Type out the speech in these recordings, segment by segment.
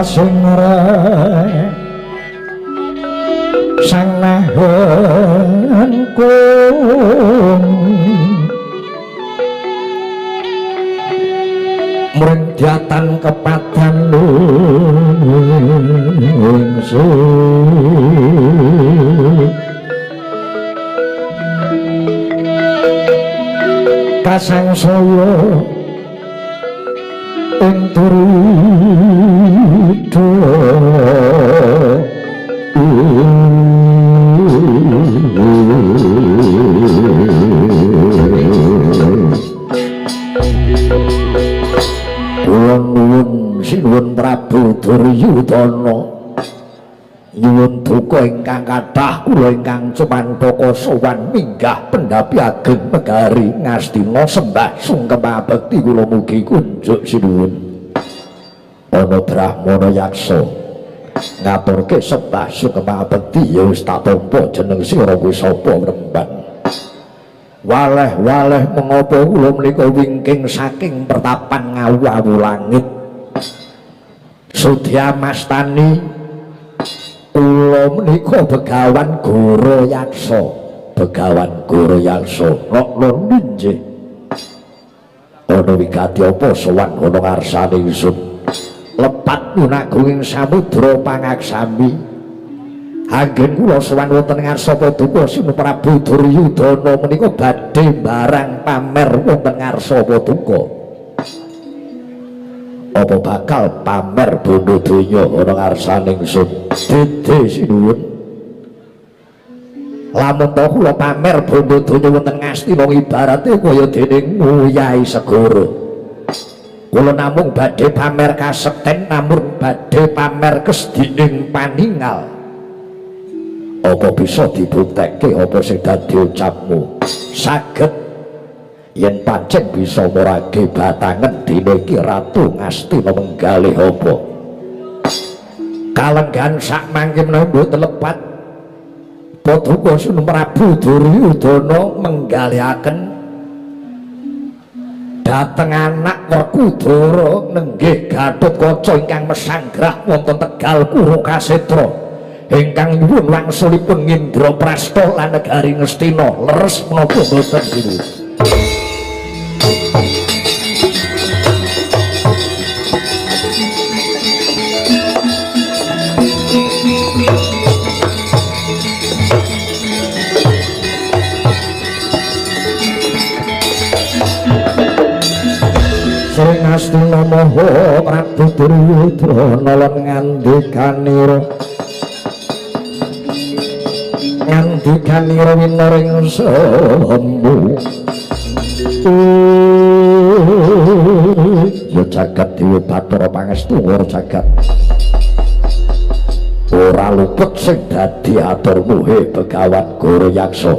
singre sang nahanku mring diatan kepadan ingsun kasang saya ing turida Nuwun sinuwun Prabu Duryudana nyuwun duka ingkang kathah kula ingkang Cemantaka sowan minggah pendhapi ageng negari Ngastina sembah sungkem bekti kula mugi kunjuk sinuwun ana Brahmana yaksa ngaturke sembah sungkem bekti ya wis tak tampa jeneng sira kuwi sapa Rembang waleh-waleh mengapa kula menika wingking saking pertapan ngawu-awu langit Sudya Mastani kula menika Begawan Gorayaksa nok lon nggih ana wigati apa sowan ana ngarsane ingsun lepat nyunagunging samudra pangaksami anggen kula sowan wonten ngarsa Paduka Sinu Prabu Duryudana menika badhe barang pamer wonten ngarsa Paduka apa bakal pamer bondo donya ana ngarsane ingsun dede sinuwun lamun to kula pamer bondo donya wonten Ngastina ibarate kaya dening nguyai segara kula namung badhe pamer kasekten namung badhe pamer kesdining paningal apa bisa dibuktekke apa sing dadi ucapmu saged yen pancen bisa morake batangan dina iki Ratu Ngastina menggalih apa kalenggan sak mangke menawi mboten lepat Paduka Sinu Prabu Duryudana menggalihaken dhateng anak Werkudara nenggih Gatotkaca ingkang mesanggrah wonten Tegal Kurukasetra ingkang nyuwun wangsulipun Indraprasta lan negari Ngastina leres menapa boten niku Sring Astina Maha Prabu Duryudana lan ngandikanira winaring sambu ya jagat Dewa Bathara pangestu ora jagat ora luput sing dadi aturmu he Begawan Gorayaksa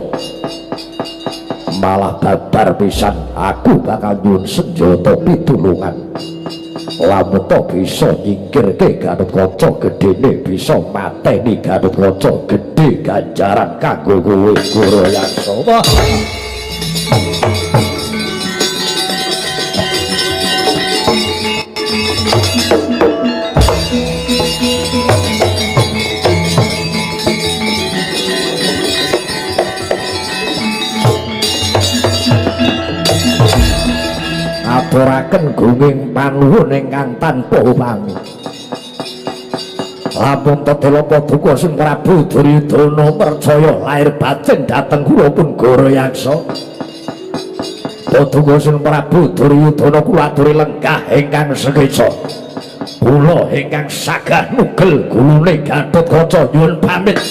malah babar pisan aku bakal nyuwun senjata pitulungan lamun to bisa nyingkirke Gatotkaca gedene bisa mateni Gatotkaca gedhe ganjaran kanggo kowe Gorayaksa aturaken gunging panuwun ingkang tanpa upami lamun Tedela Paduka Sinu Prabu Duryudana percaya lahir batin dhateng kula pun Gorayaksa Paduka Sinu Prabu Duryudana kula aturi lenggah ingkang sekeca kula ingkang sagah nugel gulune Gatotkaca nyuwun pamit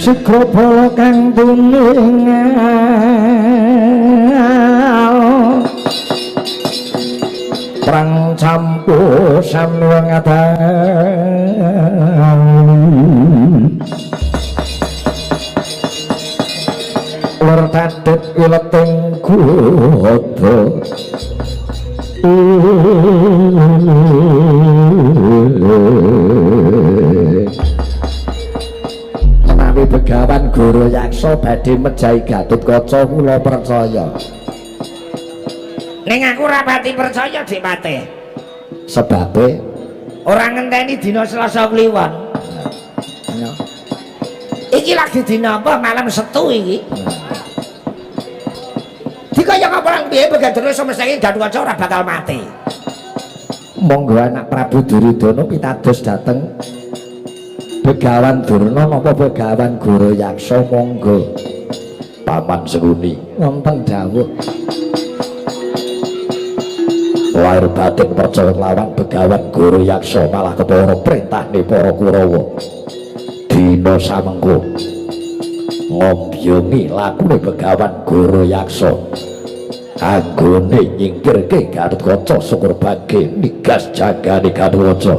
Sikrabala kang tuningal perang campusan wong adalu lur tadhep wileting kuda menawi Begawan Guru Yaksa badhe mejahi Gatotkaca kula percaya. Ning aku ora pati percaya Dik Patih. Sebabe ora ngenteni dina Selasa Kliwon. Iki lagi dina apa? Malam Setu iki. Dikaya apa lang piye Begadana semestine Gatotkaca ora bakal mati. Monggo anak Prabu Duryudana pitados dhateng Begawan Durna napa Begawan Guru Yaksa monggo. Paman Senguni wonten dawuh. Lair batin percaya lawan Begawan Guru Yaksa malah kepara perintahne para Kurawa. Dina samengko ngombyongi lakune Begawan Guru Yaksa anggone nyingkirke Gatotkaca Sukurbage nigas jagane Gatotkaca.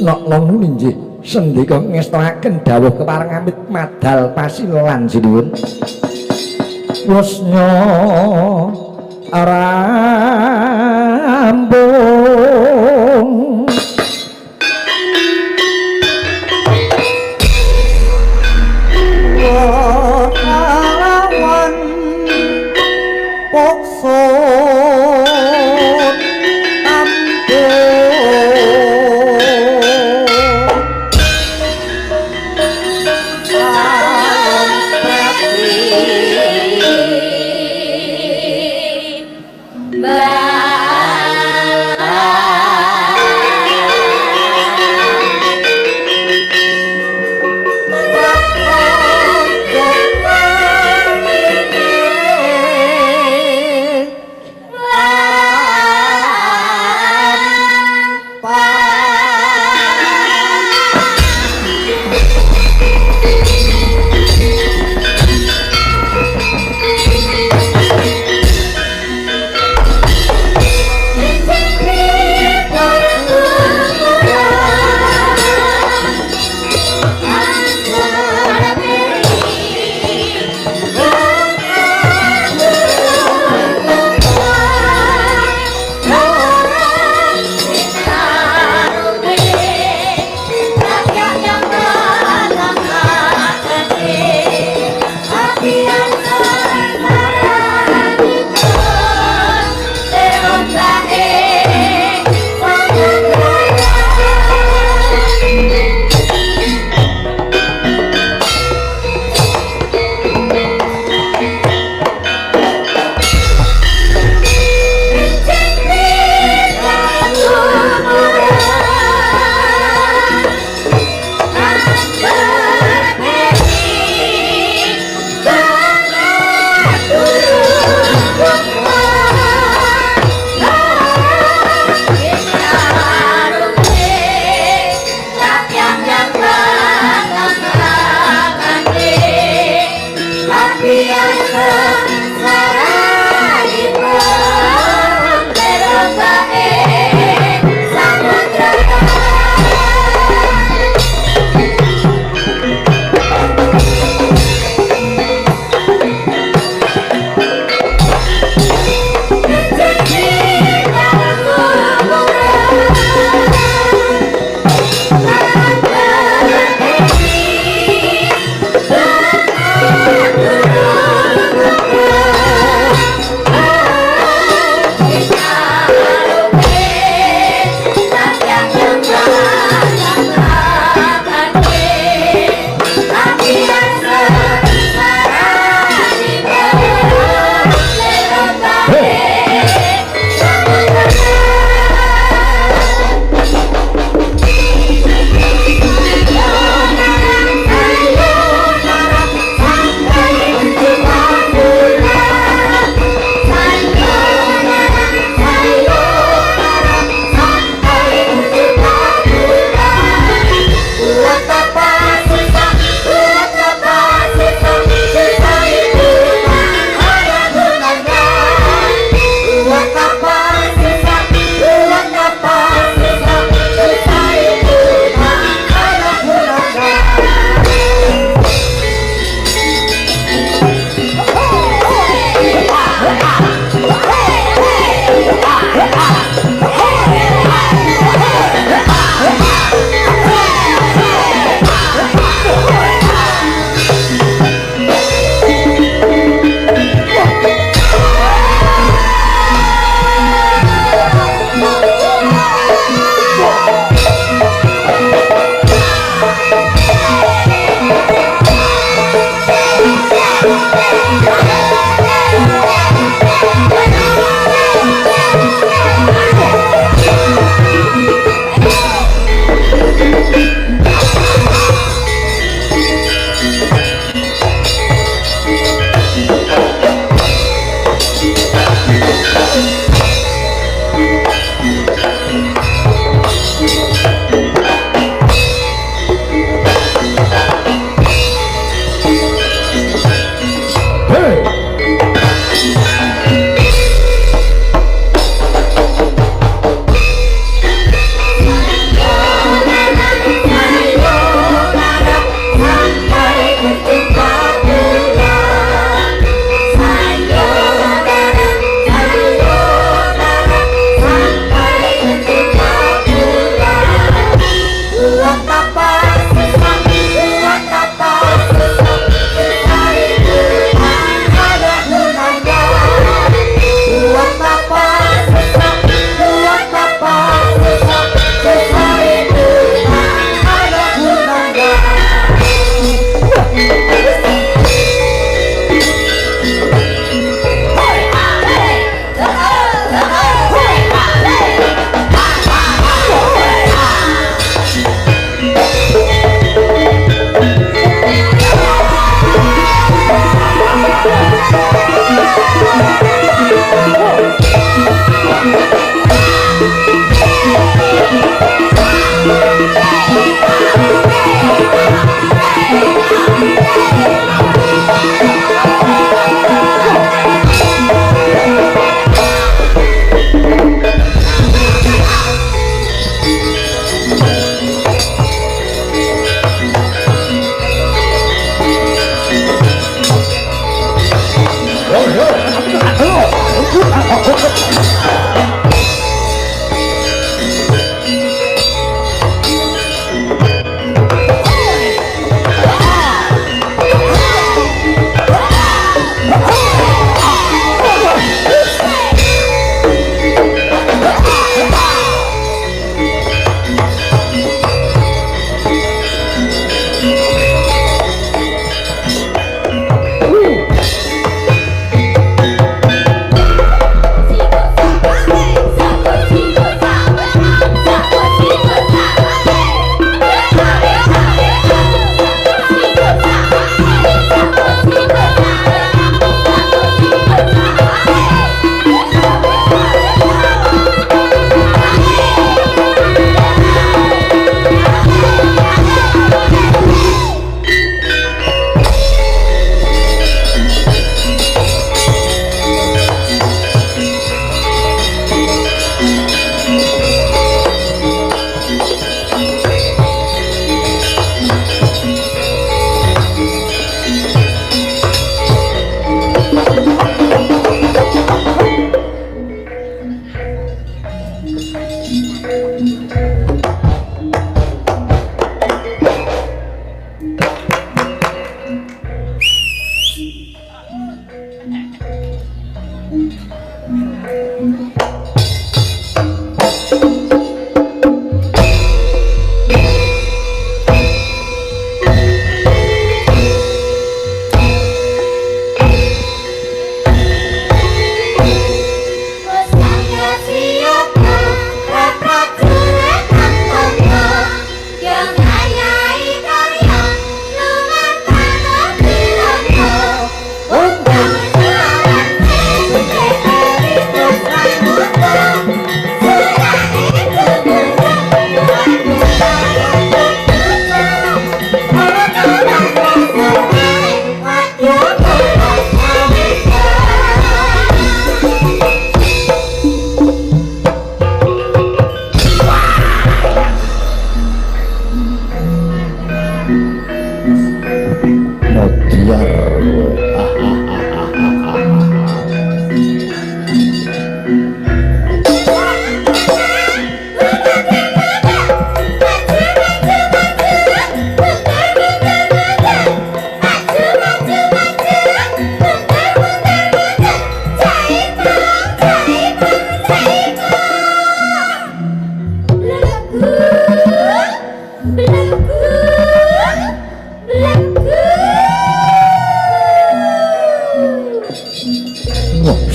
Nok nggih sendika ngestakaken dawuh keparengamit madal pasilan sinuwun. Wusnya rambung lawan pokso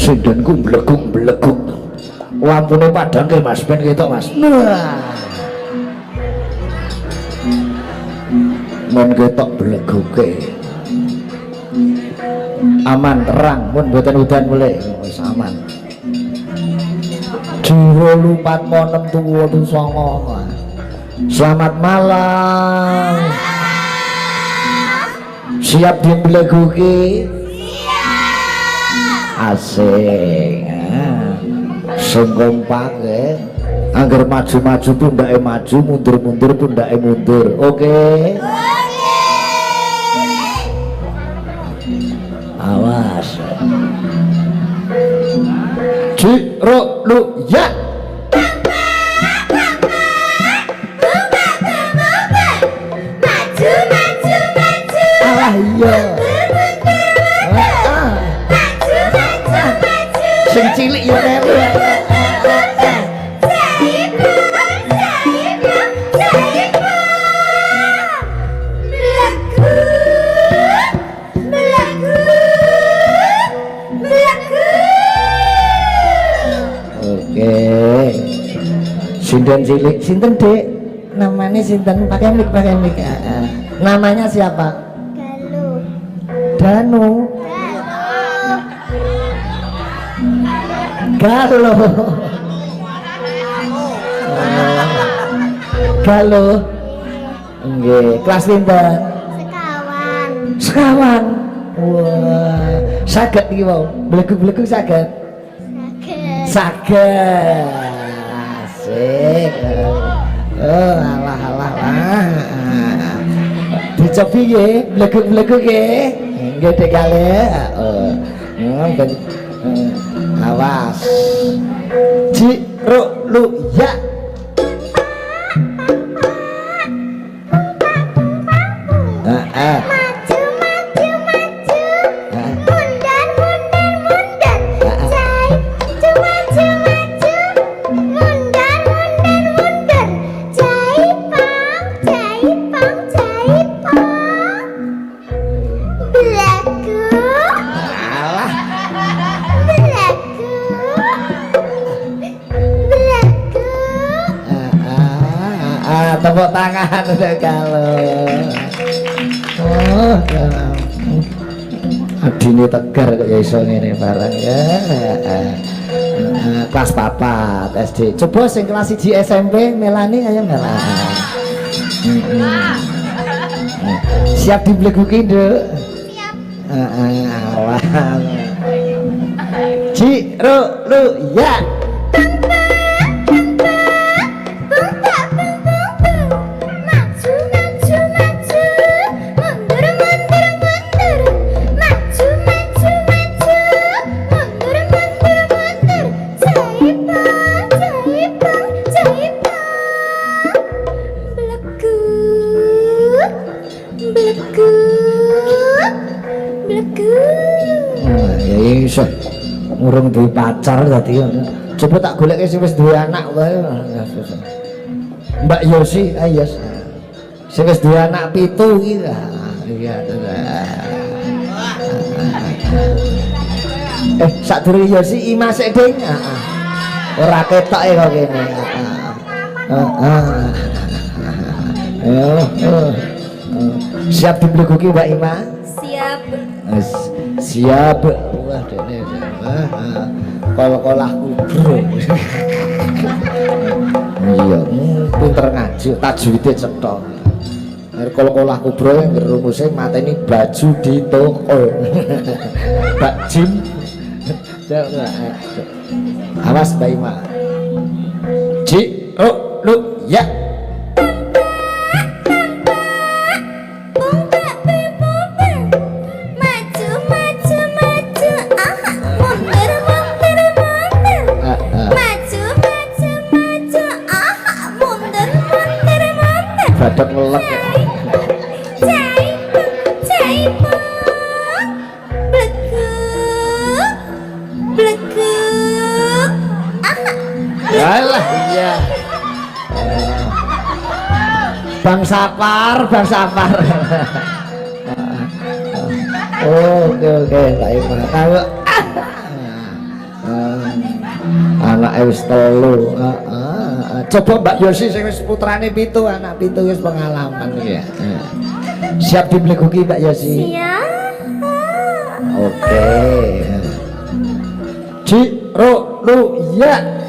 Sindenku mbleguk-mbleguk. Lampune padhang ke Mas, ben ketok Mas. Men ketok bleguke. Aman terang, mun mboten udan mulai wis aman. Jiwa lupat monem tuwa tu songo. Selamat malam. Siap dibleguki? Asik. Sing kompak ya. Angger maju-maju pundake maju, mundur-mundur pundake mundur. Oke. Awas. Ciro lu ya. Alah iya. Sing cilik ya melu. Sinten cilik, sinten Dek? Namanya sinten? Pakai mic. Namanya siapa? Danu. Galo. Galo. Nggih, kelas pinten? Sekawan. Wah, saged iki wau. Blegu-blegu saged. Saged. Asik. Oh, alah. Dicobi nggih, blegu-blegu nggih. Nggih Dek Kale. Awas. Ji ro lu ya. Tepuk tangan udah kalau adine tegar kok ya iso ngene barang ya. Kelas 4 SD. Coba sing kelas 1 SMP Melani ayo Melani. Siap dibleguki, Nduk? Siap. Ci ru lu ya. Urung duwe pacar dadi coba tak goleke sing wis duwe anak wae. Mbak Yosi, ayo. Sing wis duwe anak 7 iki. Iya. Sadurunge Yosi Ima sik ding. Ora ketoke kok kene. Siap dibleguki Mbak Ima? Siap. Siap. Wah, dene. Kol-kolah kubro. Iya, pinter ngaji, tajwide cetha. Kol-kolah kubro yang rumusé mateni baju di toko. Mbak Jim. Awas Mbak Ima. Ji, ro, lu, ya. Badak melek ya. Yalah iya. Bang Sapar. Oke, Mbak Ima. Anak wis 3. Coba Mbak Yosi sing wis putrane 7, anak 7 wis pengalaman ya. Siap dibleguki Mbak Yosi? Siap. Oke. Ci ro lu ya.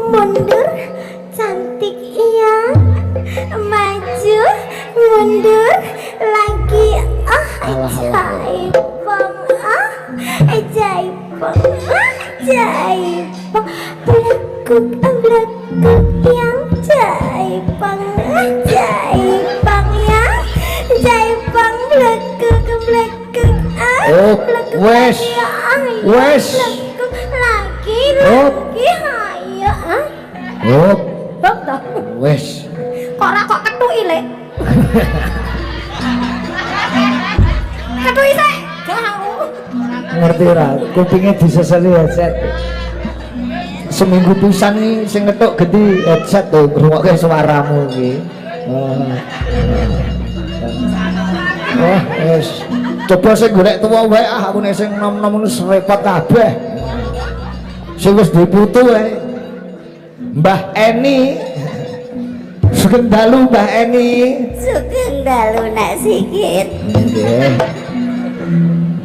Mundur, cantik iya. Maju, mundur, lagi. Ajaib bang, ajaib bang, belakuk yang ajaib bang ya, ajaib bang, belakuk wes lagi wes kok ketui lek ketui sih ngerti ra kupingnya diseseli headset seminggu pisan nih sing ngetuk gede headset tuh ngrungokke suaramu iki wes coba sing golek tuwa wae aku nek sing nom-nom repot kabeh sing wis diputu wae Mbah Eni Sugeng dalu Mbah Eni. Sugeng dalu nak sikit. Nggih.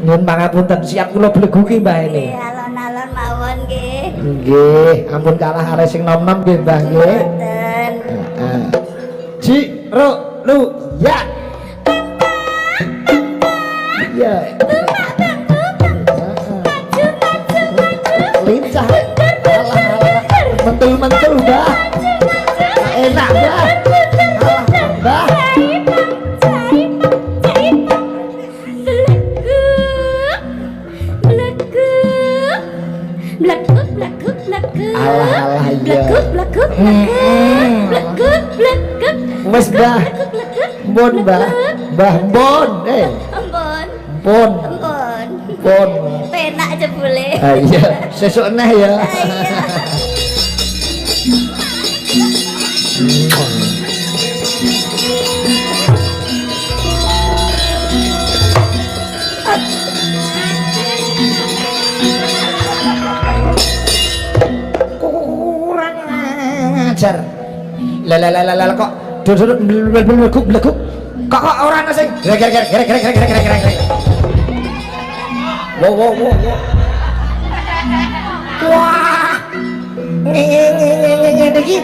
Nyuwun pangapunten siap kula bleguki Mbah Eni. Alon-alon mawon nggih. Nggih, ampun kalah arek sing nom-nom nggih Mbah nggih. Mboten. Heeh. Ji ro lu ya. Ya. blekuk blekuk blekuk Alah iya. blekuk blekuk blekuk blekuk Wes Mbah. Mbon Mbah. Mbah Mbon. Ampun Mbon. ampun Mbon. penak jebule Ah iya, sesuk neh ya. iya kurang ajar lah kok duduk beleguk kok orang sing grek wow wah ngene iki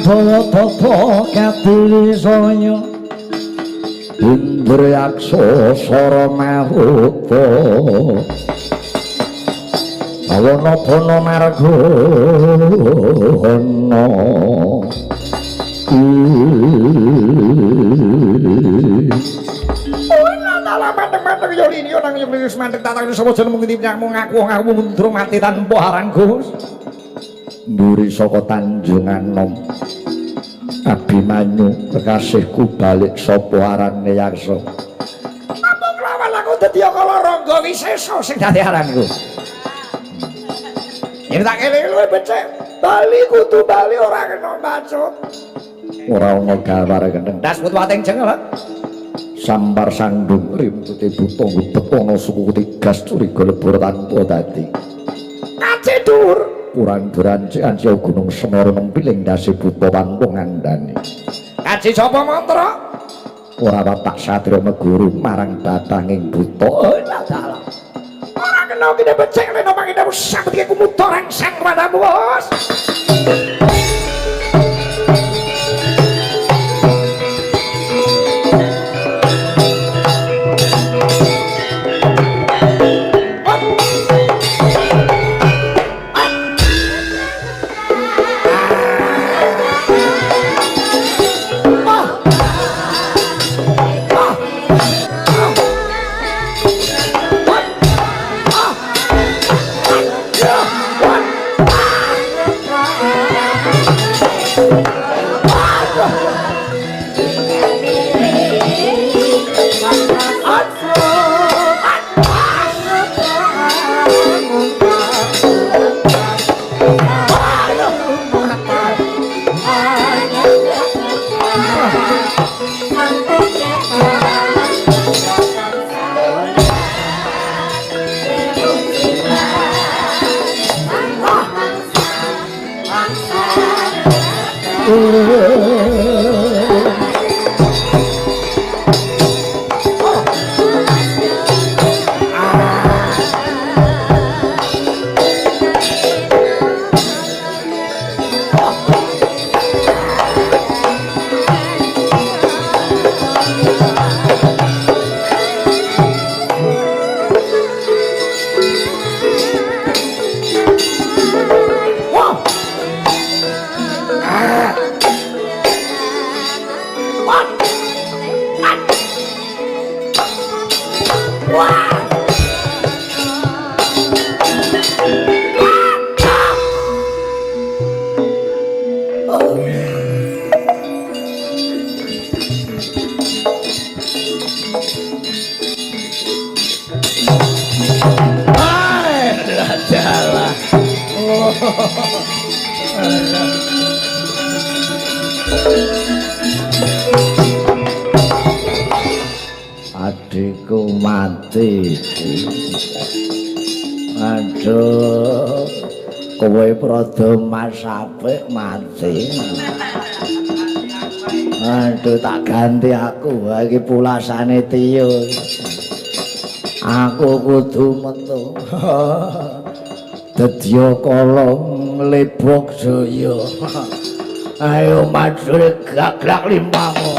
bawa tata kadiri saya Indriyaksa sara maruta awana bana margana Manteng yoli ini orang yang wis manteng tatang sapa jeneng ngendi nyakmu ngaku mundur mati tanpa aran Gus. Mburi saka Tanjung Anom Abimanyu kekasihku balik sapa arane Yaksa. Apa kelawan aku dadi kala Rangga Wisesa sing dadi aranku. Yen tak eling luwih becik, bali kudu bali ora kena bacut. Ora ana gawar keneng. Das putuwating jengel. Sampar sandung rimputé buta betono suku tigas curiga lebur tanpa dadi. Kace dhuwur Kurang durancian sia gunung Semeru nempiling dasi buta pantung ngandani. Kaji sapa mantra? Ora watak satria meguru marang batanging buta. Ora kena kene becik leno pangidemu sambet iki kumuta rengseng padamu, Bos. Adikku mati. Aduh, kowe prada mas apik mati. Aduh, tak ganti aku iki pulasane Tiyus. Aku kudu metu. Dedya kolong lebok jaya. Ayo maju gak limpamu.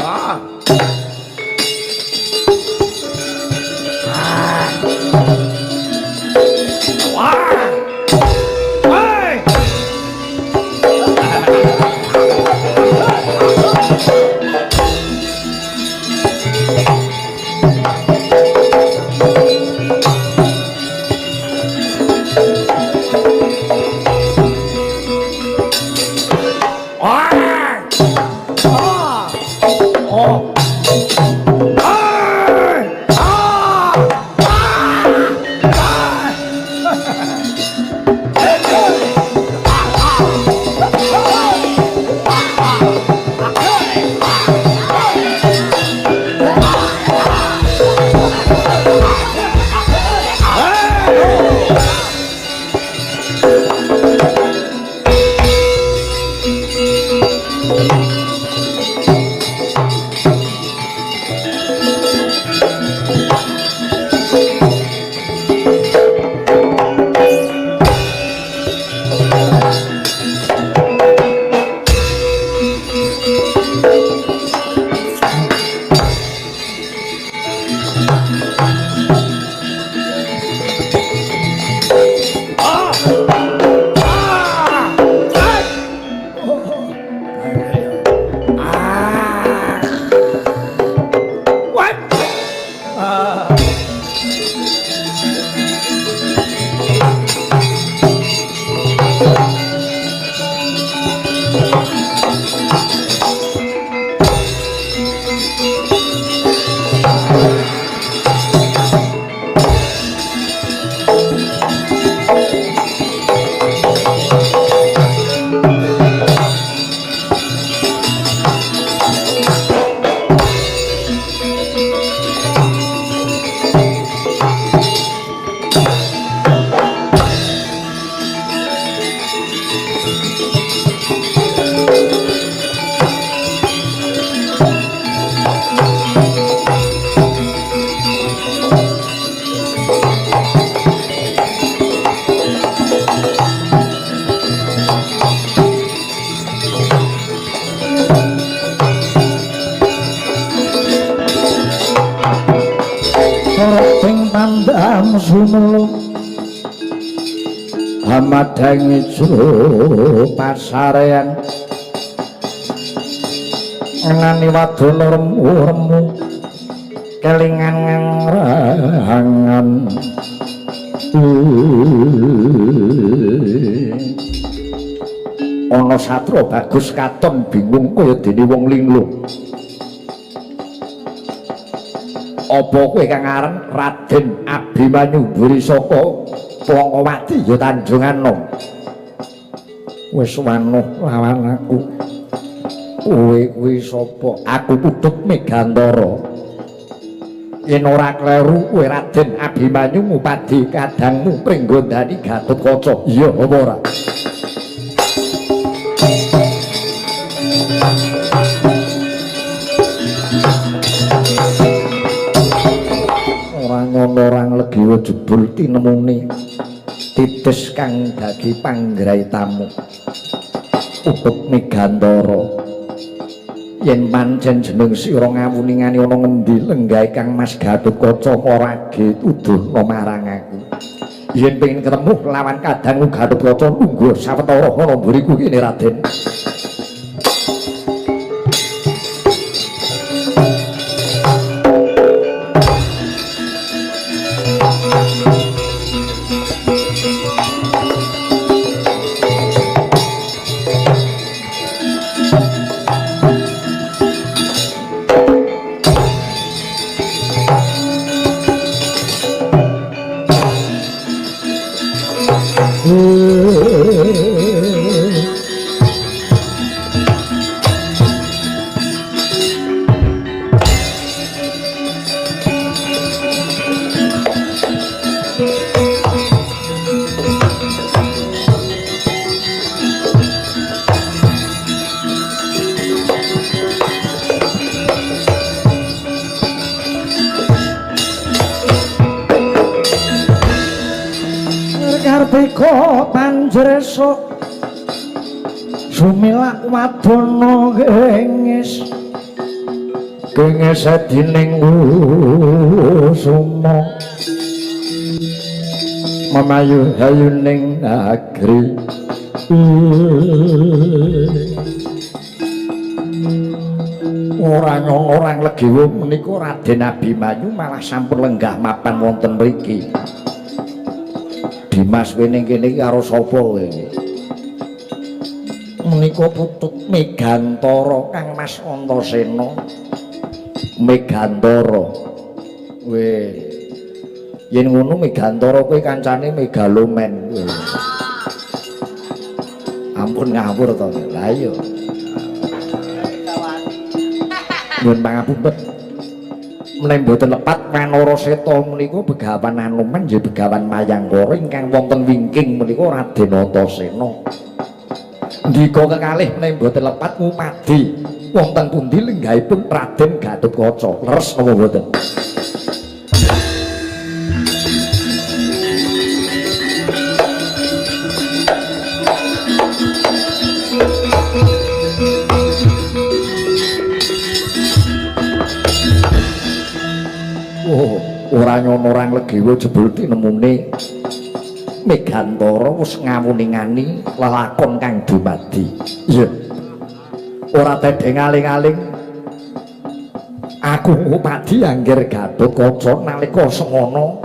Hamadang ijo pasarean ngani wadon remu kelingan ngerangan ana satra bagus katon bingung kaya dene wong linglung. Apa kowe kang aran Raden Abimanyu Burisaka Pongowati ya Tanjungan Nom. Wis wanuh lawan aku. Kowe kuwi sapa? Aku Putut Megantara. Yen ora kleru kowe Raden Abimanyu ngupadi kadangmu Pringgondani Gatotkaca. Iya apa ora? Ora ngono orang legiwa jebul tinemune. Titis kang dadi panggraitamu Putut Megantara. Yen pancen jeneng sira ngawuningani ana ngendi lenggahe Kang Mas Gatotkaca ora ge tuduhna marang aku. Yen pengin ketemu lawan kadangmu Gatotkaca lungguh sawetara ana mburiku kene Raden. Kartika panjresuk sumilak wadana gengis dining kusuma mamayu hayuning negeri orang legiwa menika Raden Abimanyu malah sampun lenggah mapan wonten mriki. Dimas wening kene iki karo sapa kowe? Menika Putut Megantara Kang Mas Antasena. Megantara. Yen ngono Megantara kowe kancane Megalomen kowe. Ampun ngawur to. Lah iya. Nyuwun pangapunten. Menawi boten lepat Wanara Seta menika begawan Anoman nggih begawan Mayangkara ingkang wonten wingking menika Raden Antasena. Ndika kekalih menawi boten lepat ngupadi wonten pundi lenggahipun Raden Gatotkaca. Leres napa boten? Ora nyono orang legiwa jebul tinemune Megantara wis ngawuningani lelakon kang dumadi. Iya. Ora tedhe ngaling-aling aku padi anggere Gatotkaca nalika semana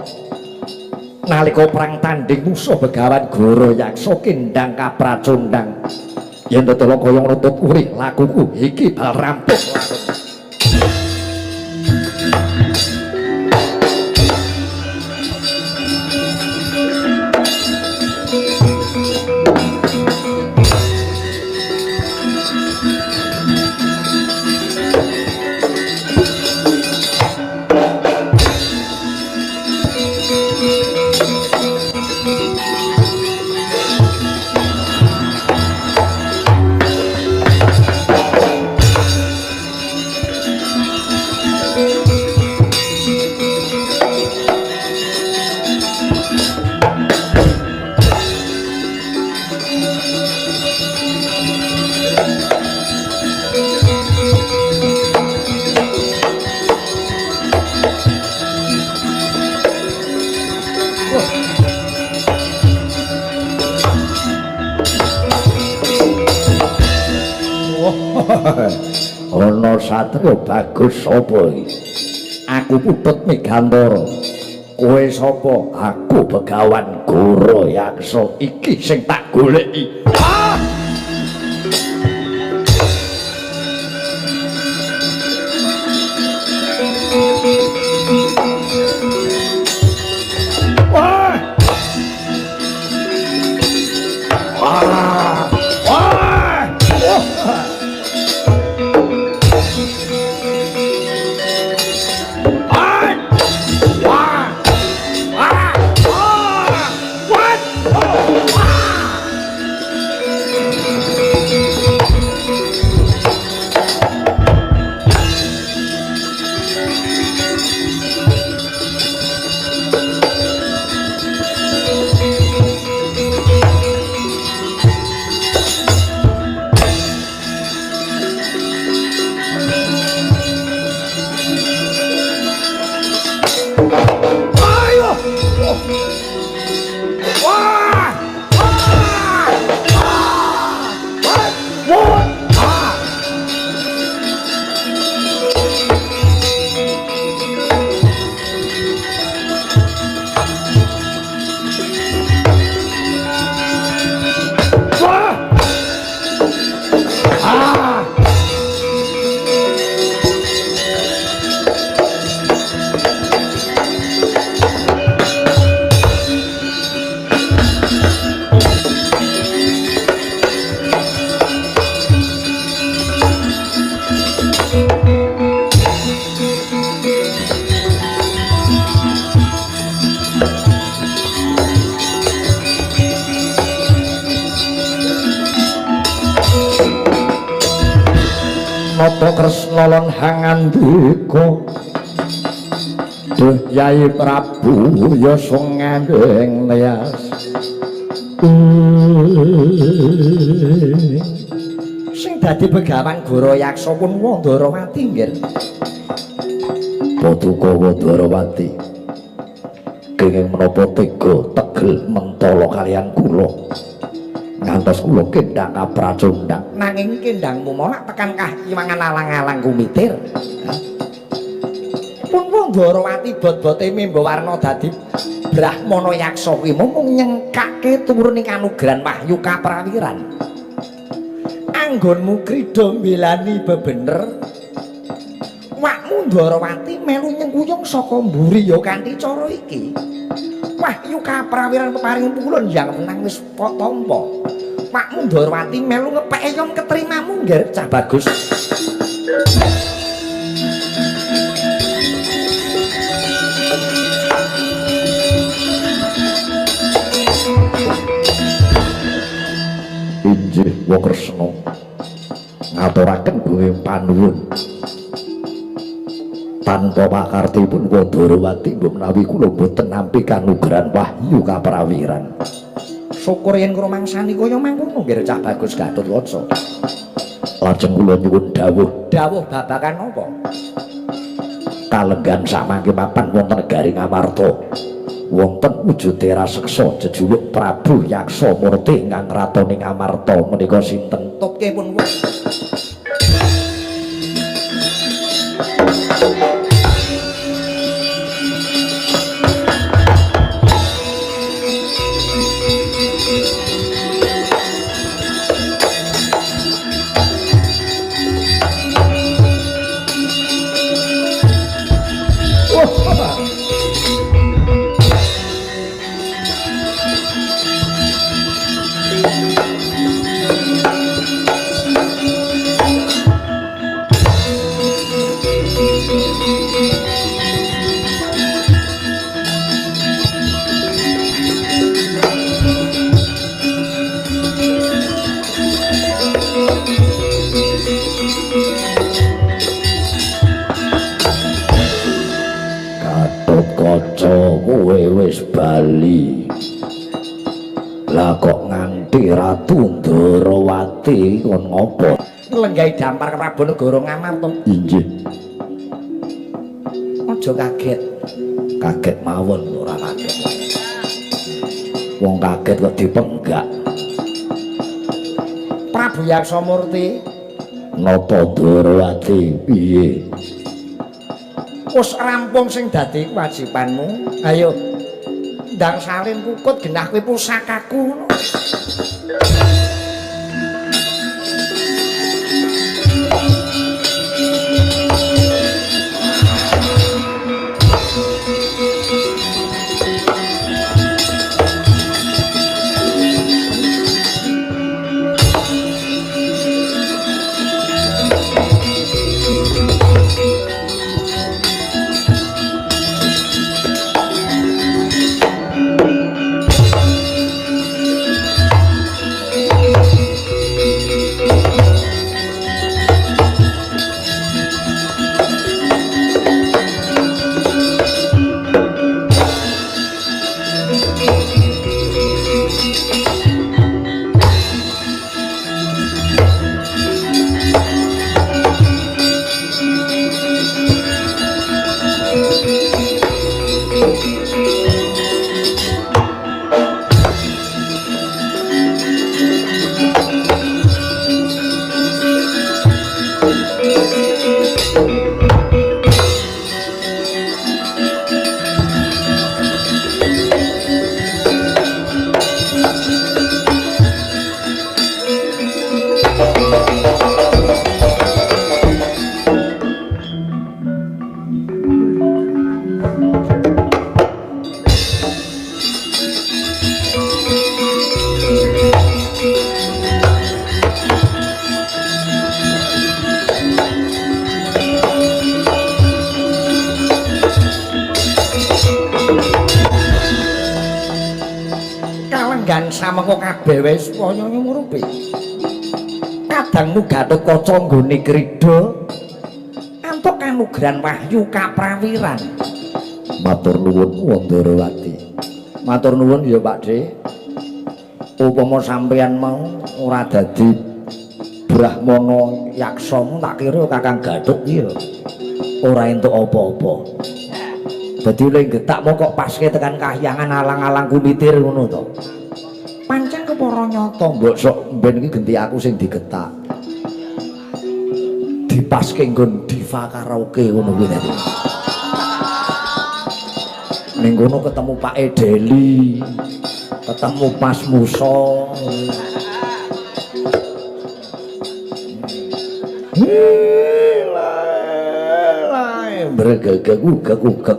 nalika perang tanding musuh Begawan Goro Yaksa kendang kapracundang yen tetela kaya nutut urip lakuku iki bal rampung ana satria bagus sapa iki aku Putut Megantara kowe sapa aku Begawan Goro Yaksa iki sing tak goleki Nata Kresna lan hangandika Duh Yai Prabu yasa ngandheng nias sing dadi Begawan Goro Yaksa pun Wandarawati nggih Paduka Wandarawati kenging menapa tega tegel mentala kalian kula ngantos kula kendang kapracundang nanging kendangmu malah tekan kah iwangan alang-alang kumitir pun Wandarawati bot-bote mimba warna dadi Brahmana Yaksa kuwi mung nyengkake turuning kanugrahan wahyu kaprawiran anggonmu krida mbelani bebener wakmu Wandarawati melu nyengkuyung saka mburi ya kanthi cara iki wahyu kaprawiran peparing pulun yang menang wis tampa Pak Wandarawati melu ngepeke yom ketrimamu nggih cah bagus injih Wa Kresna ngaturaken duwe panuwun tanpa pakartipun Wandarawati menawi kula boten nampi kanugrahan wahyu kaprawiran syukur yen krumangsani kaya mangkono nggih cah bagus Gatotkaca lajeng kula nyuwun dawuh babagan napa kalenggan samangke papan wonten negari Ngamarta wonten wujude raseksa jejuluk Prabu Yaksa Murti ingkang ratoning Ngamarta menika sinten tutke pun kowe wis bali. Lah kok nganti Ratu Ndarawati kon ngopo? Lenggahi dampar Prabu Negara Ngamarta. Inggih. Aja kaget. Kaget mawon ora kaget. Wong kaget kok dipenggak. Prabu Yaksamurti Napa Ndarawati piye? wis rampung sing dadi kewajibanmu. Ayo ndang salin kukut genah kuwi pusakaku. Samengko kabeh wis kaya ngurupi. Kadangmu Gatotkaca nggone krida antuk kanugrahan wahyu kaprawiran. Matur nuwun Wong Ndarawati. Matur nuwun ya Pakde. Upama sampeyan mau ora dadi Brahmana yaksa tak kira Kakang Gathut iki ya ora entuk apa-apa. Dadi lek getak kok paske tekan kahyangan alang-alang kumitir ngono to. Pancen kepara nyata mbok sok mben iki genti aku sing digetak. Dipaske nggon diva karaoke ngono kuwi tadi. Ning ngono ketemu Pak Edeli, ketemu Pas Musa. Bergegek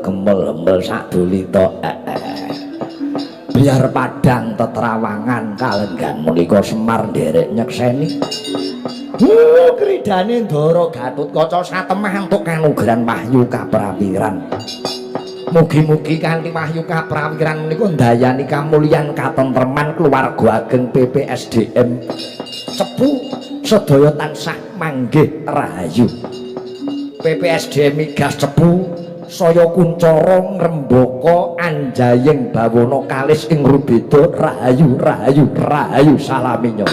kemel-mel sak dolita. Biar padang tetrawangan kalenggan menika Semar nderek nyekseni. Kridane Ndara Gatotkaca satemah entuk kanugrahan wahyu kaprawiran. Mugi-mugi kanthi wahyu kaprawiran menika ndayani kamulyan katentreman keluarga ageng PPSDM Cepu sedaya tansah manggih rahayu. PPSDM Migas Cepu saya Kuncara Ngrembaka Anjayeng Bawana kalis ing rubeda rahayu rahayu rahayu salaminyo.